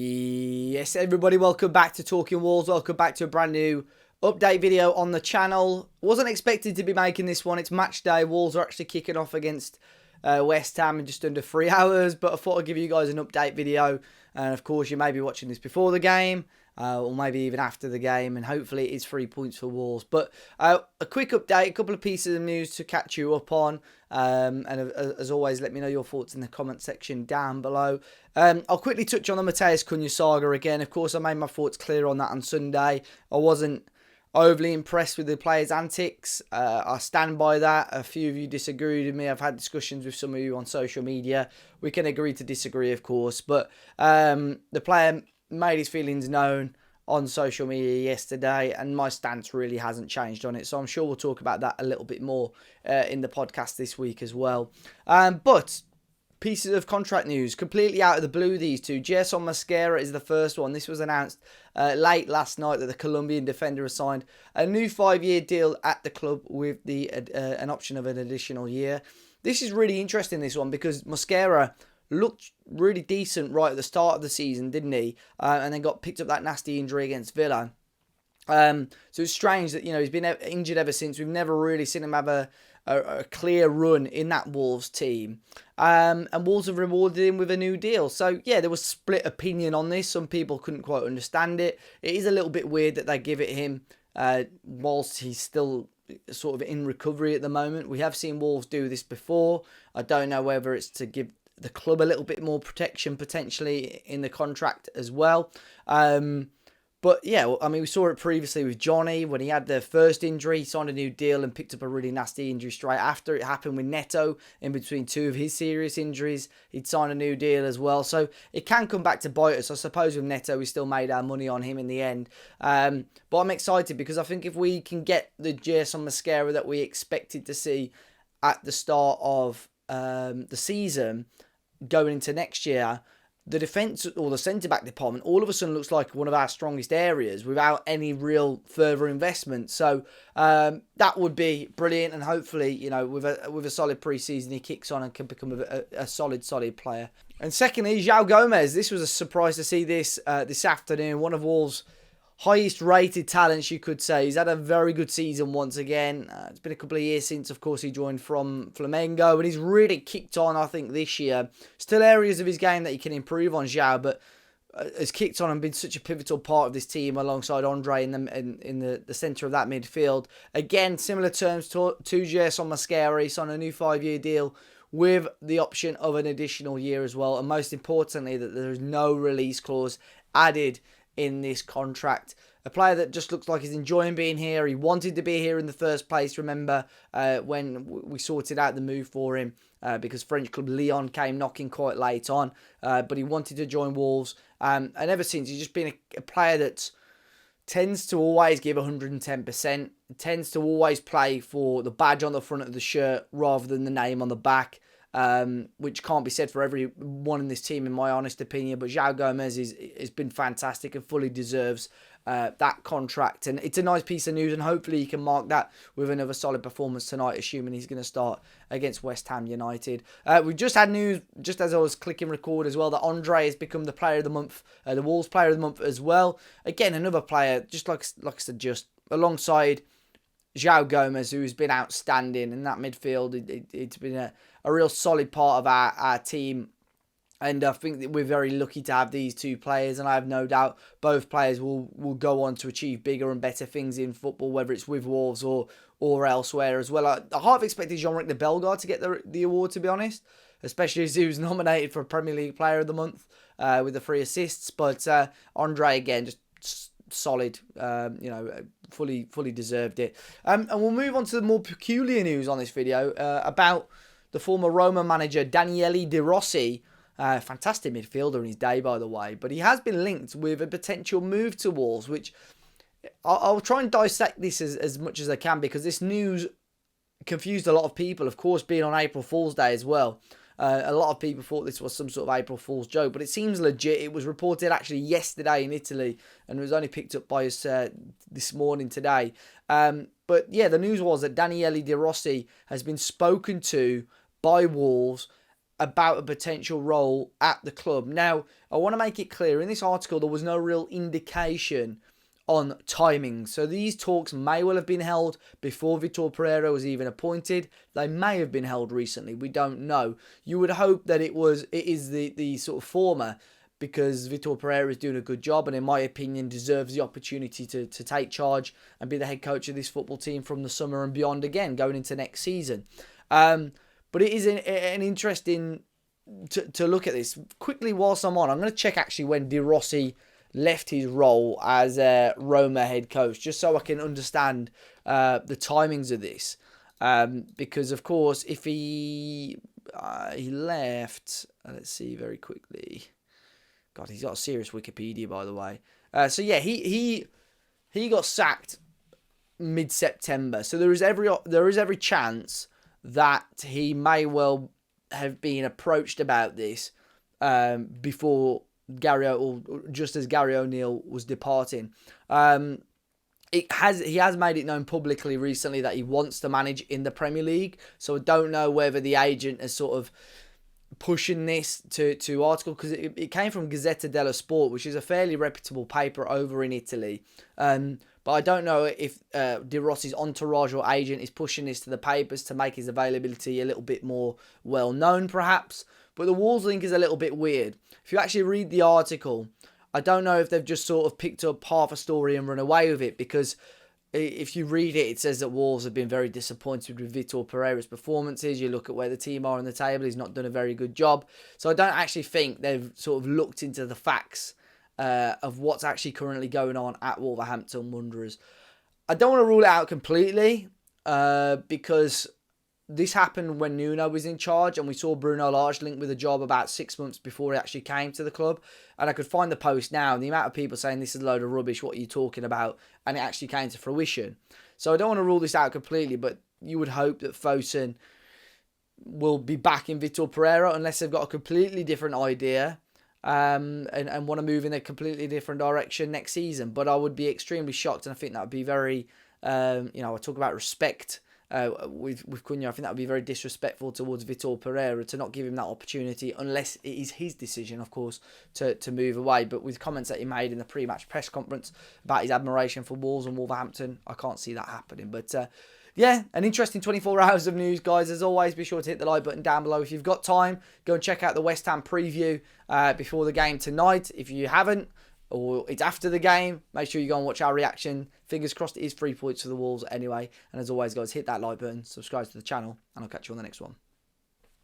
Yes, everybody, welcome back to Talking Wolves. Welcome back to a brand new update video on the channel. Wasn't expected to be making this one. It's match day. Wolves are actually kicking off against West Ham in just under 3 hours, but I thought I'd give you guys an update video. And of course, you may be watching this before the game, or maybe even after the game, and hopefully it is 3 points for Wolves. But a quick update, a couple of pieces of news to catch you up on. And as always, let me know your thoughts in the comment section down below. I'll quickly touch on the Matheus Cunha saga again. Of course, I made my thoughts clear on that on Sunday. I wasn't overly impressed with the players' antics. I stand by that. A few of you disagreed with me. I've had discussions with some of you on social media. We can agree to disagree, of course. But the player made his feelings known on social media yesterday, and my stance really hasn't changed on it. So I'm sure we'll talk about that a little bit more in the podcast this week as well. But pieces of contract news, completely out of the blue, these two. Yerson Mosquera is the first one. This was announced late last night that the Colombian defender has signed a new 5-year deal at the club with an option of an additional year. This is really interesting, this one, because Mosquera looked really decent right at the start of the season, didn't he? And then got picked up that nasty injury against Villa. So it's strange that, he's been injured ever since. We've never really seen him have a clear run in that Wolves team. And Wolves have rewarded him with a new deal. So, yeah, there was split opinion on this. Some people couldn't quite understand it. It is a little bit weird that they give it him whilst he's still sort of in recovery at the moment. We have seen Wolves do this before. I don't know whether it's to give the club a little bit more protection potentially in the contract as well. But yeah, I mean, we saw it previously with Johnny when he had the first injury. He signed a new deal and picked up a really nasty injury straight after. It happened with Neto in between two of his serious injuries. He'd signed a new deal as well. So it can come back to bite us. I suppose with Neto, we still made our money on him in the end. But I'm excited because I think if we can get the Yerson Mosquera that we expected to see at the start of the season going into next year, the defence or the centre-back department all of a sudden looks like one of our strongest areas without any real further investment. So that would be brilliant, and hopefully, with a solid pre-season, he kicks on and can become a solid player. And secondly, Joao Gomes. This was a surprise to see this afternoon. One of Wolves' highest rated talents, you could say. He's had a very good season once again. It's been a couple of years since, of course, he joined from Flamengo, and he's really kicked on, I think, this year. Still areas of his game that he can improve on, Joao, but has kicked on and been such a pivotal part of this team alongside Andre in the centre of that midfield. Again, similar terms to Yerson Mosquera. He signed a new 5-year deal with the option of an additional year as well. And most importantly, that there is no release clause added in this contract. A player that just looks like he's enjoying being here. He wanted to be here in the first place. Remember when we sorted out the move for him because French club Lyon came knocking quite late on. But he wanted to join Wolves. And ever since, he's just been a player that tends to always give 110%. Tends to always play for the badge on the front of the shirt rather than the name on the back. Which can't be said for everyone in this team, in my honest opinion. But Joao Gomes has been fantastic and fully deserves that contract. And it's a nice piece of news, and hopefully he can mark that with another solid performance tonight, assuming he's going to start against West Ham United. We've just had news, just as I was clicking record as well, that Andre has become the player of the month, the Wolves player of the month as well. Again, another player, just like I said, just alongside Joao Gomes, who's been outstanding in that midfield. It's been a real solid part of our team. And I think that we're very lucky to have these two players. And I have no doubt both players will go on to achieve bigger and better things in football, whether it's with Wolves or elsewhere as well. I half expected Jean-Ric de Bellegarde to get the award, to be honest. Especially as he was nominated for Premier League Player of the Month with the 3 assists. But Andre, again, just solid, fully deserved it. And we'll move on to the more peculiar news on this video about the former Roma manager Daniele De Rossi. Fantastic midfielder in his day, by the way. But he has been linked with a potential move to Wolves, which I'll try and dissect this as much as I can, because this news confused a lot of people, of course, being on April Fool's Day as well. A lot of people thought this was some sort of April Fool's joke, but it seems legit. It was reported actually yesterday in Italy and was only picked up by us this morning today. But yeah, the news was that Daniele De Rossi has been spoken to by Wolves about a potential role at the club. Now, I want to make it clear, in this article, there was no real indication on timing. So these talks may well have been held before Vitor Pereira was even appointed. They may have been held recently. We don't know. You would hope that it is the sort of former, because Vitor Pereira is doing a good job and, in my opinion, deserves the opportunity to take charge and be the head coach of this football team from the summer and beyond again, going into next season. But it is an interesting to look at this. Quickly, whilst I'm going to check actually when De Rossi left his role as Roma head coach, just so I can understand the timings of this. Because, of course, if he left, let's see very quickly. God, he's got a serious Wikipedia, by the way. So yeah, he got sacked mid-September. So there is every chance that he may well have been approached about this before just as Gary O'Neill was departing. He has made it known publicly recently that he wants to manage in the Premier League. So I don't know whether the agent is sort of pushing this to article, because it came from Gazzetta dello Sport, which is a fairly reputable paper over in Italy. But I don't know if De Rossi's entourage or agent is pushing this to the papers to make his availability a little bit more well known, perhaps. But the Wolves link is a little bit weird. If you actually read the article, I don't know if they've just sort of picked up half a story and run away with it, because if you read it, it says that Wolves have been very disappointed with Vitor Pereira's performances. You look at where the team are on the table, he's not done a very good job. So I don't actually think they've sort of looked into the facts of what's actually currently going on at Wolverhampton Wanderers. I don't want to rule it out completely because this happened when Nuno was in charge, and we saw Bruno Lage linked with a job about 6 months before he actually came to the club. And I could find the post now, and the amount of people saying this is a load of rubbish, what are you talking about? And it actually came to fruition. So I don't want to rule this out completely, but you would hope that Fosun will be back in Vitor Pereira unless they've got a completely different idea and want to move in a completely different direction next season. But I would be extremely shocked, and I think that would be very, I talk about respect with Cunha. I think that would be very disrespectful towards Vitor Pereira to not give him that opportunity, unless it is his decision, of course, to move away. But with comments that he made in the pre-match press conference about his admiration for Wolves and Wolverhampton, I can't see that happening. But yeah, an interesting 24 hours of news, guys. As always, be sure to hit the like button down below. If you've got time, go and check out the West Ham preview before the game tonight. If you haven't, or it's after the game, make sure you go and watch our reaction. Fingers crossed it is 3 points for the Wolves anyway. And as always, guys, hit that like button, subscribe to the channel, and I'll catch you on the next one.